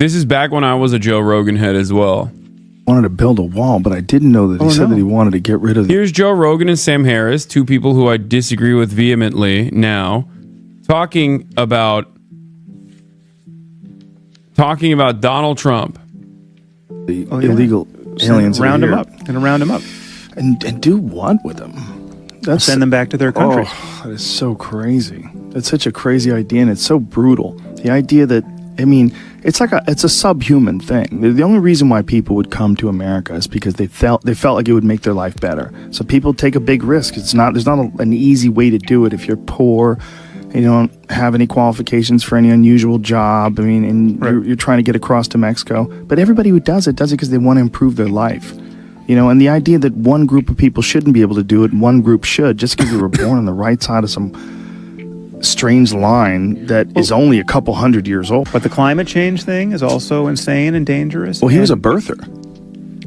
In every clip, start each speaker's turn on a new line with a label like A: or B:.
A: This is back when I was a Joe Rogan head as well.
B: Wanted to build a wall, but I didn't know that he said that he wanted to get rid of.
A: Here's Joe Rogan and Sam Harris, two people who I disagree with vehemently now, talking about Donald Trump.
B: The illegal aliens.
C: Round them up. Gonna round them up.
B: And do what with them?
C: Send them back to their country.
B: Oh, that is so crazy. That's such a crazy idea, and it's so brutal. The idea that, I mean, it's a subhuman thing. The only reason why people would come to America is because they felt like it would make their life better. So people take a big risk. There's not an easy way to do it if you're poor, and you don't have any qualifications for any unusual job. I mean, and you're trying to get across to Mexico. But everybody who does it because they want to improve their life. And the idea that one group of people shouldn't be able to do it and one group should, just because they were born on the right side of some strange line that is only a couple hundred years old.
C: But the climate change thing is also insane and dangerous.
B: Well, he was a birther.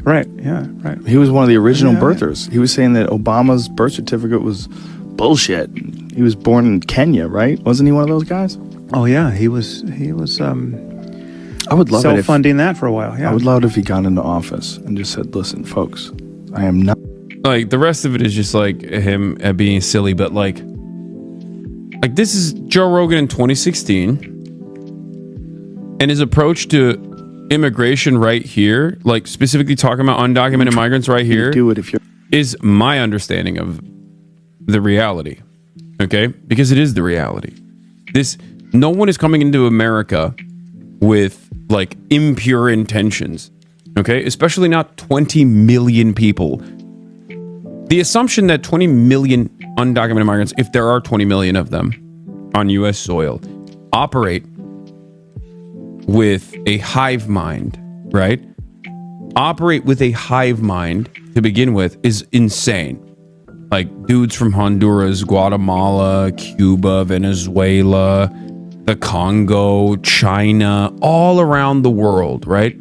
C: Right, yeah, right.
B: He was one of the original birthers. Yeah. He was saying that Obama's birth certificate was bullshit. He was born in Kenya, right? Wasn't he one of those guys?
C: Oh, yeah, he was
B: I would love
C: self-funding that for a while, yeah.
B: I would love it if he got into office and just said, listen, folks, I am not...
A: Like, the rest of it is just, like, him being silly, but, like, this is Joe Rogan in 2016, and his approach to immigration right here, like, specifically talking about undocumented migrants right here,
B: do it if you're...
A: is my understanding of the reality, okay? Because it is the reality. No one is coming into America with, like, impure intentions, okay? Especially not 20 million people. The assumption that 20 million undocumented migrants, if there are 20 million of them on U.S. soil, operate with a hive mind, right? Operate with a hive mind to begin with is insane. Like, dudes from Honduras, Guatemala, Cuba, Venezuela, the Congo, China, all around the world, right?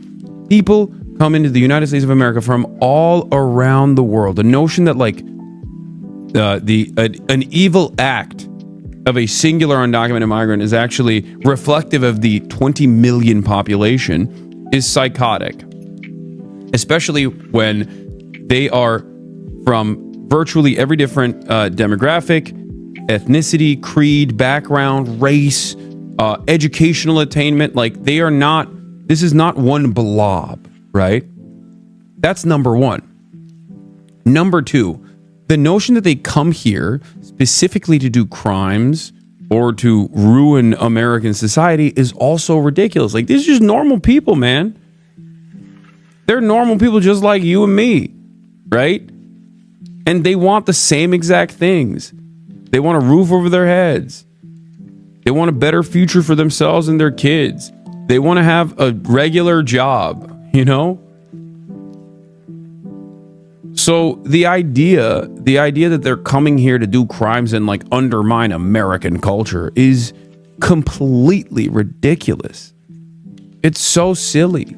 A: People come into the United States of America from all around the world. The notion that, like, an evil act of a singular undocumented migrant is actually reflective of the 20 million population is psychotic. Especially when they are from virtually every different demographic, ethnicity, creed, background, race, educational attainment. Like, this is not one blob, right? That's number one. Number two, the notion that they come here specifically to do crimes or to ruin American society is also ridiculous. Like, these are just normal people, man. They're normal people just like you and me, right? And they want the same exact things. They want a roof over their heads. They want a better future for themselves and their kids. They want to have a regular job, So the idea that they're coming here to do crimes and, like, undermine American culture is completely ridiculous. It's so silly.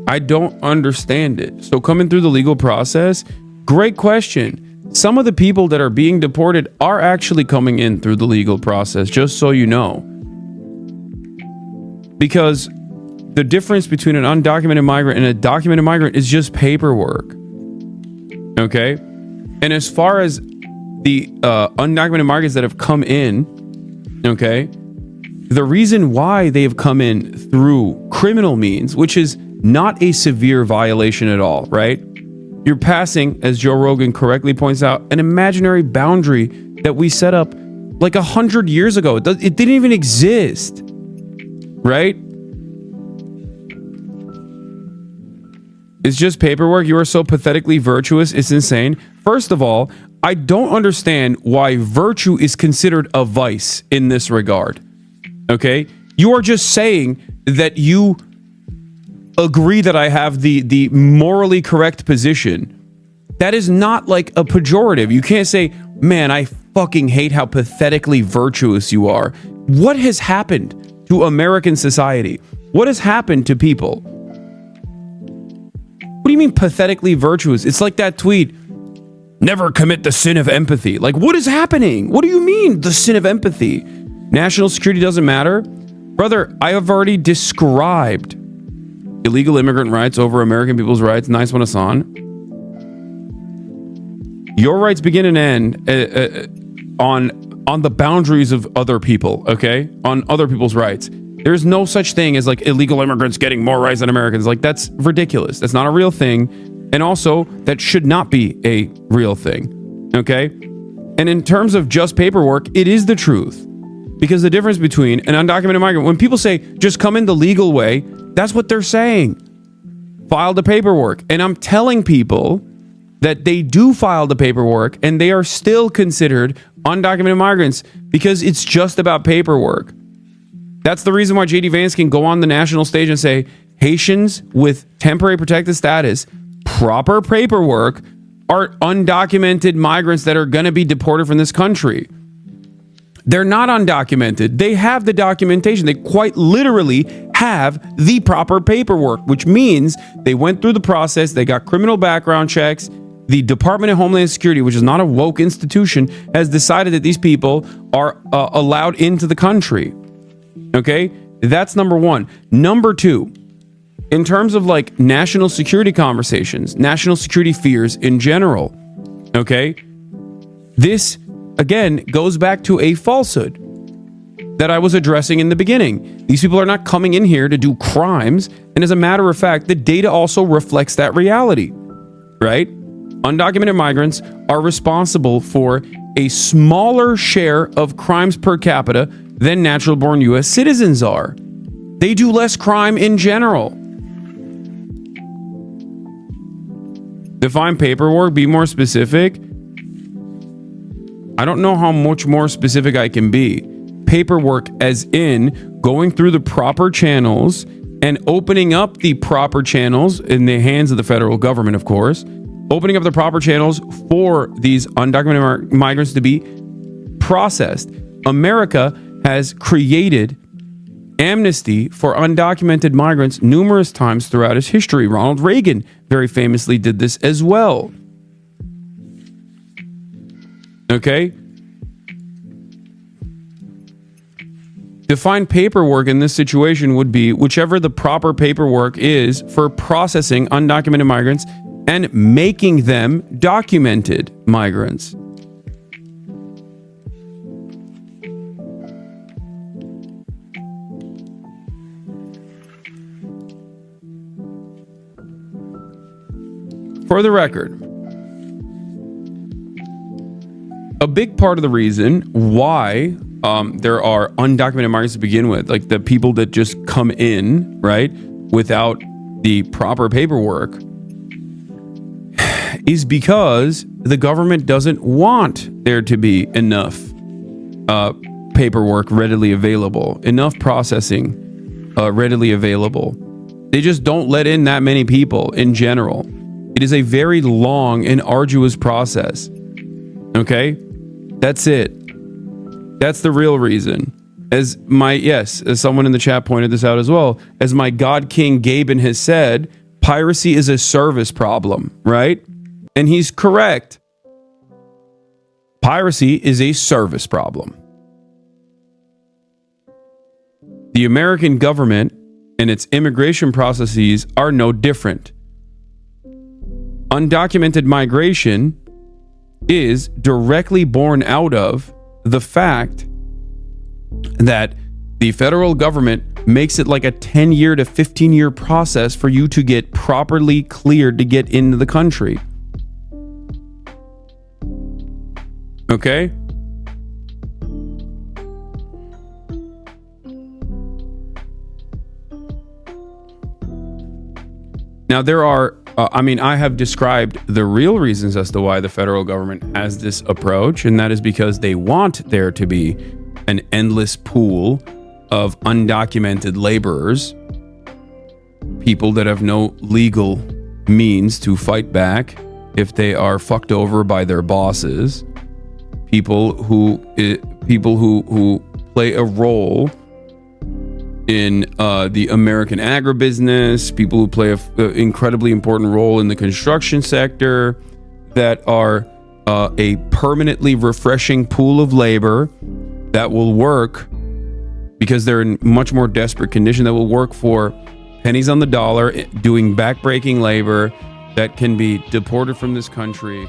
A: I don't understand it. So coming through the legal process, great question. Some of the people that are being deported are actually coming in through the legal process, just so you know. Because the difference between an undocumented migrant and a documented migrant is just paperwork. Okay? And as far as the undocumented migrants that have come in, okay, the reason why they have come in through criminal means, which is not a severe violation at all, right? You're passing, as Joe Rogan correctly points out, an imaginary boundary that we set up like 100 years ago. It didn't even exist, right? It's just paperwork. You are so pathetically virtuous. It's insane. First of all, I don't understand why virtue is considered a vice in this regard, okay? You are just saying that you agree that I have the morally correct position. That is not like a pejorative. You can't say, man, I fucking hate how pathetically virtuous you are. What has happened to American society? What has happened to people? What do you mean pathetically virtuous? It's like that tweet. Never commit the sin of empathy. Like, what is happening? What do you mean, the sin of empathy? National security doesn't matter? Brother, I have already described illegal immigrant rights over American people's rights. Nice one, Hassan. Your rights begin and end on the boundaries of other people, okay? On other people's rights. There's no such thing as like illegal immigrants getting more rights than Americans. Like, that's ridiculous. That's not a real thing. And also, that should not be a real thing, okay? And in terms of just paperwork, it is the truth. Because the difference between an undocumented migrant, when people say, just come in the legal way, that's what they're saying. File the paperwork. And I'm telling people that they do file the paperwork and they are still considered undocumented migrants because it's just about paperwork. That's the reason why JD Vance can go on the national stage and say, Haitians with temporary protected status, proper paperwork, are undocumented migrants that are going to be deported from this country. They're not undocumented. They have the documentation. They quite literally have the proper paperwork, which means they went through the process. They got criminal background checks. The Department of Homeland Security, which is not a woke institution, has decided that these people are allowed into the country. Okay? That's number one. Number two, in terms of like national security conversations, national security fears in general, okay? This, again, goes back to a falsehood that I was addressing in the beginning. These people are not coming in here to do crimes. And as a matter of fact, the data also reflects that reality, right? Undocumented migrants are responsible for a smaller share of crimes per capita than natural-born U.S. citizens are. They do less crime in general. Define paperwork, be more specific. I don't know how much more specific I can be. Paperwork as in going through the proper channels and opening up the proper channels in the hands of the federal government, of course. Opening up the proper channels for these undocumented migrants to be processed. America has created amnesty for undocumented migrants numerous times throughout its history. Ronald Reagan very famously did this as well. Okay? Define paperwork in this situation would be whichever the proper paperwork is for processing undocumented migrants and making them documented migrants. For the record, a big part of the reason why there are undocumented migrants to begin with, like the people that just come in, right, without the proper paperwork, is because the government doesn't want there to be enough paperwork readily available, enough processing readily available. They just don't let in that many people in general. It is a very long and arduous process. Okay? That's it. That's the real reason. As someone in the chat pointed this out as well, as my God King Gaben has said, piracy is a service problem, right? And he's correct. Piracy is a service problem. The American government and its immigration processes are no different. Undocumented migration is directly born out of the fact that the federal government makes it like a 10-year to 15-year process for you to get properly cleared to get into the country. Okay? Now there are I have described the real reasons as to why the federal government has this approach, and that is because they want there to be an endless pool of undocumented laborers, people that have no legal means to fight back if they are fucked over by their bosses, people who play a role in the American agribusiness, people who play an incredibly important role in the construction sector, that are a permanently refreshing pool of labor that will work because they're in much more desperate condition, that will work for pennies on the dollar, doing backbreaking labor that can be deported from this country